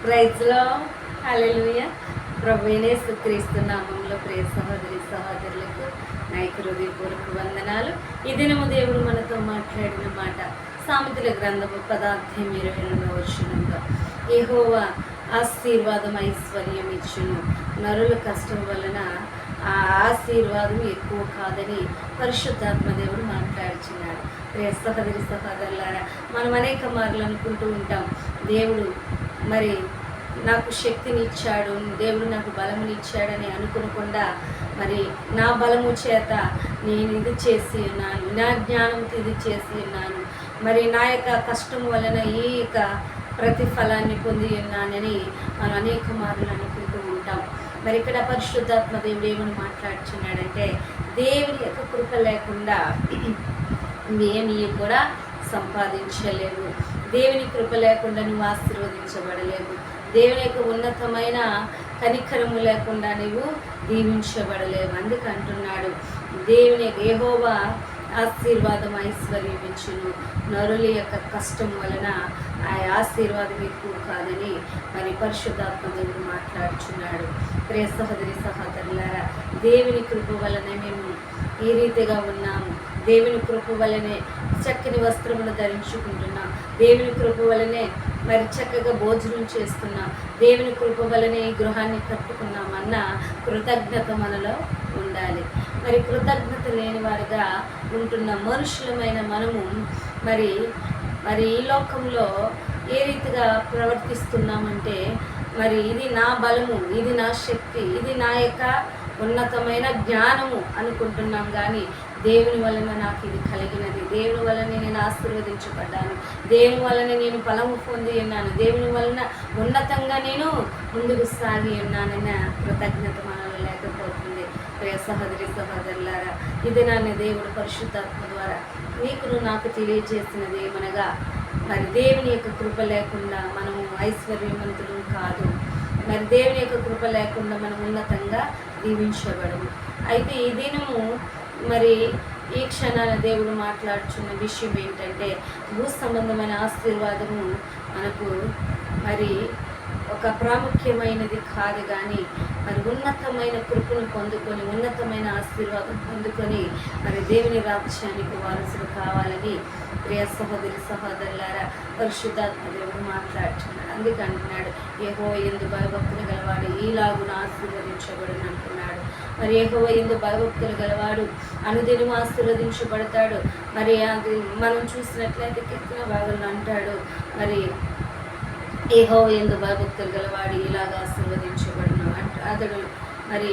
ప్రైజ్లో హల్లెలూయా. ప్రభువైన యేసుక్రీస్తు నామములో ప్రియ సహోదరి సహోదరులకు నా హృదయపూర్వక వందనాలు. ఈ దినము దేవుడు మనతో మాట్లాడిన మాట సామెతల గ్రంథము 10:22 యెహోవా ఆశీర్వాదం ఐశ్వర్యం ఇచ్చును, నరుల కష్టం వలన ఆ ఆశీర్వాదం ఎక్కువ కాదని పరిశుద్ధాత్మ దేవుడు మాట్లాడుచున్నాడు. ప్రియ సహోదరి సహోదరులారా, మనం అనేక మార్లు అనుకుంటూ ఉంటాం, దేవుడు మరి నాకు శక్తిని ఇచ్చాడు, దేవుడు నాకు బలమునిచ్చాడని అనుకోకుండా మరి నా బలము చేత నేను ఇది చేసి ఉన్నాను, నా జ్ఞానంతో ఇది చేసి ఉన్నాను, మరి నా యొక్క కష్టం వలన ఈ యొక్క ప్రతిఫలాన్ని పొంది ఉన్నానని మనం అనేక మార్లు అనుకుంటూ ఉంటాం. మరి ఇక్కడ పరిశుద్ధాత్మ దేవుడు ఏమని మాట్లాడుచున్నాడంటే, దేవుని యొక్క కృప లేకుండా ఏమీ కూడా సంపాదించలేవు, దేవుని కృప లేకుండా నువ్వు ఆశీర్వదించబడలేవు, దేవుని యొక్క ఉన్నతమైన కనికరము లేకుండా నువ్వు దీవించబడలేవు. అందుకు అంటున్నాడు, దేవుని యెహోవా ఆశీర్వాదం ఐశ్వర్యం ఇచ్చును, నరుల యొక్క కష్టం వలన ఆ ఆశీర్వాదం ఎక్కువ కాదని మరి పరిశుద్ధాత్మ దేవుడు మాట్లాడుచున్నాడు. ప్రియ సహోదరి సహోదరులారా, దేవుని కృప వలన మేము ఈ రీతిగా ఉన్నాము, దేవుని కృప వలనే చక్కని వస్త్రమును ధరించుకుంటున్నాం, దేవుని కృప వలనే మరి చక్కగా భోజనం చేస్తున్నాం, దేవుని కృప వలనే ఈ గృహాన్ని కట్టుకున్నామన్న కృతజ్ఞత మనలో ఉండాలి. మరి కృతజ్ఞత లేని వారిగా ఉంటున్న మనుషులమైన మనము మరి మరి ఈ లోకంలో ఏ రీతిగా ప్రవర్తిస్తున్నామంటే, మరి ఇది నా బలము, ఇది నా శక్తి, ఇది నా యొక్క ఉన్నతమైన జ్ఞానము అనుకుంటున్నాం. కానీ దేవుని వలన నాకు ఇది కలిగినది, దేవుని వలన నేను ఆశీర్వదించబడ్డాను, దేవుని వలన నేను ఫలము పొంది ఉన్నాను, దేవుని వలన ఉన్నతంగా నేను ముందుకు సాగి ఉన్నానన్న కృతజ్ఞత మనలో లేకపోతుంది. ప్రియ సహోదరి సహోదరులారా, ఇది నాన్న దేవుడు పరిశుద్ధాత్మ ద్వారా నీకును నాకు తెలియజేసినది ఏమనగా, మరి దేవుని యొక్క కృప లేకుండా మనము ఐశ్వర్యవంతులు కాదు, మరి దేవుని యొక్క కృప లేకుండా మనం ఉన్నతంగా దీవించబడము. అయితే ఈ దినము మరి ఈ క్షణాల దేవుడు మాట్లాడుచున్న విషయం ఏంటంటే, భూ సంబంధమైన ఆశీర్వాదము మనకు మరి ఒక ప్రాముఖ్యమైనది కాదు, కానీ మరి ఉన్నతమైన కృపను పొందుకొని ఉన్నతమైన ఆశీర్వాదం పొందుకొని మరి దేవుని రాజ్యానికి వారసులు కావాలని ప్రియ సహోదరి సహోదరులారా పరిశుద్ధాత్మ దేవుడు మాట్లాడుచున్నాడు. అందుకే అంటున్నాడు, యెహోవా యందు భయభక్తులు గలవాడు ఈలాగున ఆశీర్వదించబడును అంటున్నాడు. మరి యెహోవా యందు భయభక్తులు గలవాడు అనుదినం ఆశీర్వదించబడతాడు. మరి అది మనం చూసినట్లయితే కీర్తన భాగంలో అంటాడు, మరి యెహోవా యందు భయభక్తులు గలవాడు ఇలాగ ఆశీర్వదించబడును అతడు మరి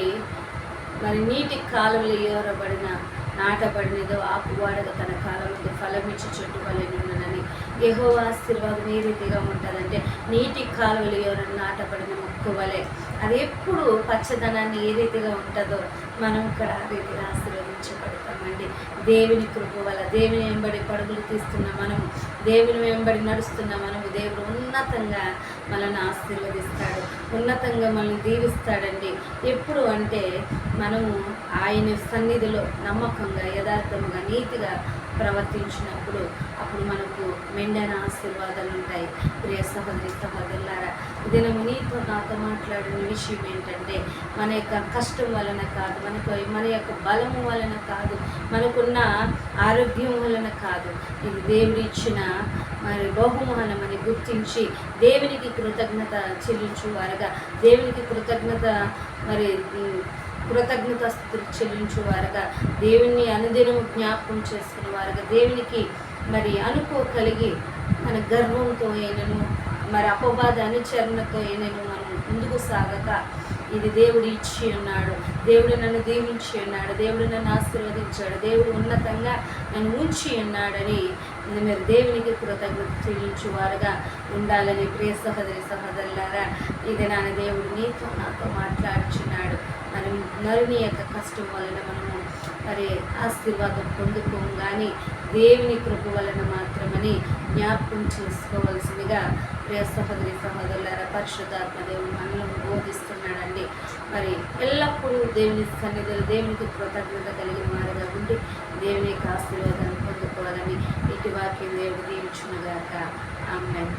మరి నీటి కాలువలు ఏరబడిన నాటబడినదో ఆకువాడగా తన కాలంలో ఫలమిచ్చి చెట్టు వలె నుండునని. యెహోవా ఆశీర్వాదం ఏ రీతిగా ఉంటుందంటే, నీటి కాలువలు ఎవరైనా నాటబడిన మొక్క వలె అది ఎప్పుడు పచ్చదనాన్ని ఏ రీతిగా ఉంటుందో మనం ఇక్కడ ఆ రీతిగా ఆశీర్వదించబడతామండి. దేవుని కృప వల్ల దేవుని వెంబడి పరుగులు తీస్తున్న మనము, దేవుని వెంబడి నడుస్తున్న మనము, దేవుడు ఉన్నతంగా మనల్ని ఆశీర్వదిస్తాడు, ఉన్నతంగా మనల్ని దీవిస్తాడండి. ఎప్పుడు అంటే మనము ఆయన సన్నిధిలో నమ్మకంగా యథార్థముగా నీతిగా ప్రవర్తించినప్పుడు అప్పుడు మనకు మెండైన ఆశీర్వాదాలు ఉంటాయి. ప్రియ సహోదరి సహోదరులారా, దినము నీతో నాతో మాట్లాడిన విషయం ఏంటంటే, మన యొక్క కష్టం వలన కాదు, మన యొక్క బలము వలన కాదు, మనకున్న ఆరోగ్యం వలన కాదు, ఇది దేవుడు ఇచ్చిన మరి బహుమానమని గుర్తించి దేవునికి కృతజ్ఞత చెల్లించువారుగా, దేవునికి కృతజ్ఞతాస్తుతులు చెల్లించువారుగా, దేవుని అనుదినము జ్ఞాపకం చేసుకునే వారుగా, దేవునికి మరి అనుకోగలిగి మన గర్వంతో అయినను మరి అపవాద అనుచరణతో అయినను మనం ముందుకు సాగక, ఇది దేవుడు ఇచ్చి ఉన్నాడు, దేవుడు నన్ను దీవించి ఉన్నాడు, దేవుడు నన్ను ఆశీర్వదించాడు, దేవుడు ఉన్నతంగా నన్ను ఉంచి ఉన్నాడని మీరు దేవునికి కృతజ్ఞత చెల్లించువారుగా ఉండాలని ప్రియ సహోదరి సహోదరులారా, ఇది నాన్న దేవుడు నీతో నాతో మాట్లాడుచున్నాడు. మరి నరుని యొక్క కష్టం వలన మనము మరి ఆశీర్వాదం పొందుకోము, కానీ దేవుని కృప వలన మాత్రమని జ్ఞాపకం చేసుకోవాల్సిందిగా ప్రియ సహోదరి సహోదరులారా పరిశుద్ధాత్మ దేవుడు మనల్ని బోధిస్తున్నాడండి. మరి ఎల్లప్పుడూ దేవుని సన్నిధిలో దేవునికి కృతజ్ఞత కలిగిన వారుగా ఉండి దేవుని యొక్క ఆశీర్వాదాన్ని పొందుకోవాలని ఇటు వాక్యం దేవుడు దీవించునుగాక. ఆమేన్.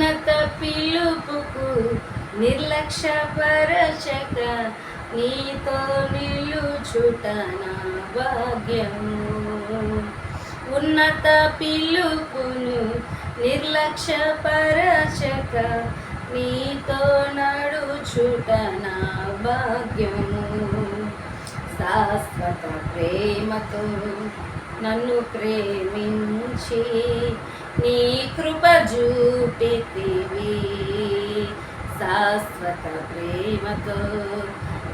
ఉన్నత పిలుపుకు నిర్లక్ష్యపరచక నీతో నిలుచుట నా భాగ్యము. ఉన్నత పిలుపును నిర్లక్ష్యపరచక నీతో నడుచుట నా భాగ్యము. శాశ్వత ప్రేమతో నన్ను ప్రేమించి నీ కృప చూపితివి. శాశ్వత ప్రేమతో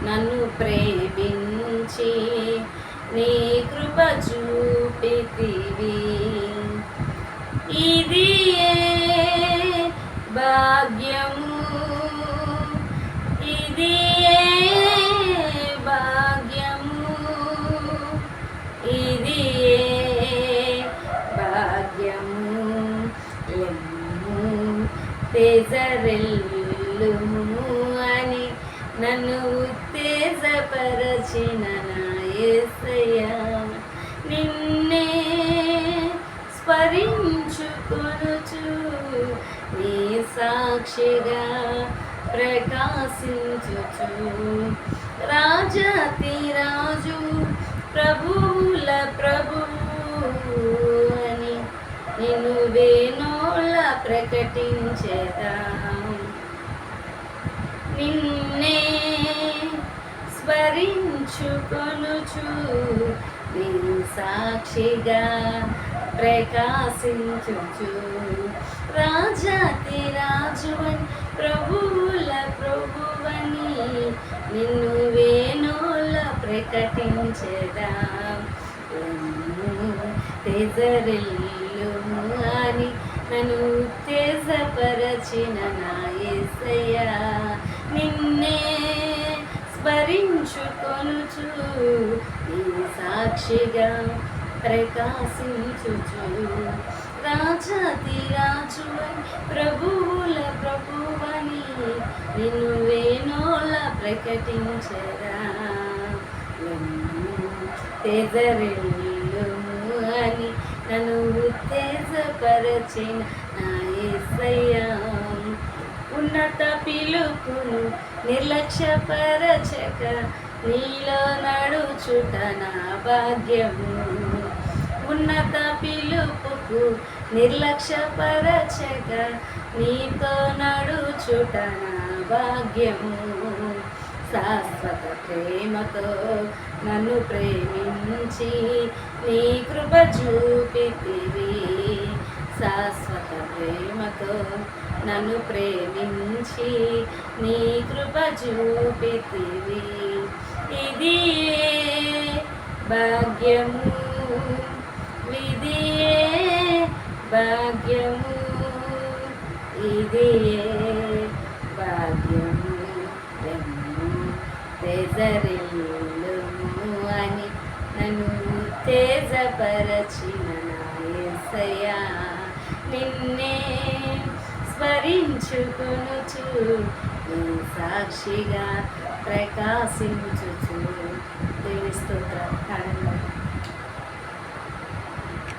నన్ను ప్రేమించి నీ కృప చూపితివి. ఇది భాగ్యము, ఇది భాగ్యము, ఇది భాగ్యము. లెమ్ము తేజరెల్లుము అని నన్ను ఉత్తేజపరచిన నా యేసయ్యా, నిన్నే స్మరించుకొనుచు నీ సాక్షిగా ప్రకాశించుచు రాజాతిరాజు ప్రభువుల ప్రభువు అని నిన్ను వేణోళ్ళ ప్రకటించేదా. నిన్నే స్మరించుకొనుచు నీ సాక్షిగా ప్రకాశించుచు రాజాతిరాజువని ప్రభువుల ప్రభువని నిన్ను వేణోళ్ళ ప్రకటించేదా. తేజరిల్లుము అని నన్ను ఉత్తేజపరచిన నా యేసయ్యా, నిన్నే స్మరించుకొనుచు నీ సాక్షిగా ప్రకాశించుచు రాజాతిరాజువని ప్రభువుల ప్రభువని నిన్ను వేణోళ్ళ ప్రకటించరా. తేజరిల్లుము అని నన్ను ఉత్తేజపరచిన నా యేసయ్యా, ఉన్నత పిలుపును నిర్లక్ష్యపరచక నీలో నడుచుట నా భాగ్యము. ఉన్నత పిలుపుకు నిర్లక్ష్యపరచక నీతో నడుచుట నా భాగ్యము. శాశ్వత ప్రేమతో నన్ను ప్రేమించి నీ కృప చూపితివి. శాశ్వత ప్రేమతో నన్ను ప్రేమించి నీ కృప చూపితివి. ఇది భాగ్యము, ఇది భాగ్యము, ఇది భాగ్యము. తేజరిల్లుము అని నన్ను తేజపరచిన నా యేసయ్యా, నిన్నే స్మరించుకొనుచు నీ సాక్షిగా ప్రకాశించుచు. దేవుని స్తోత్రం.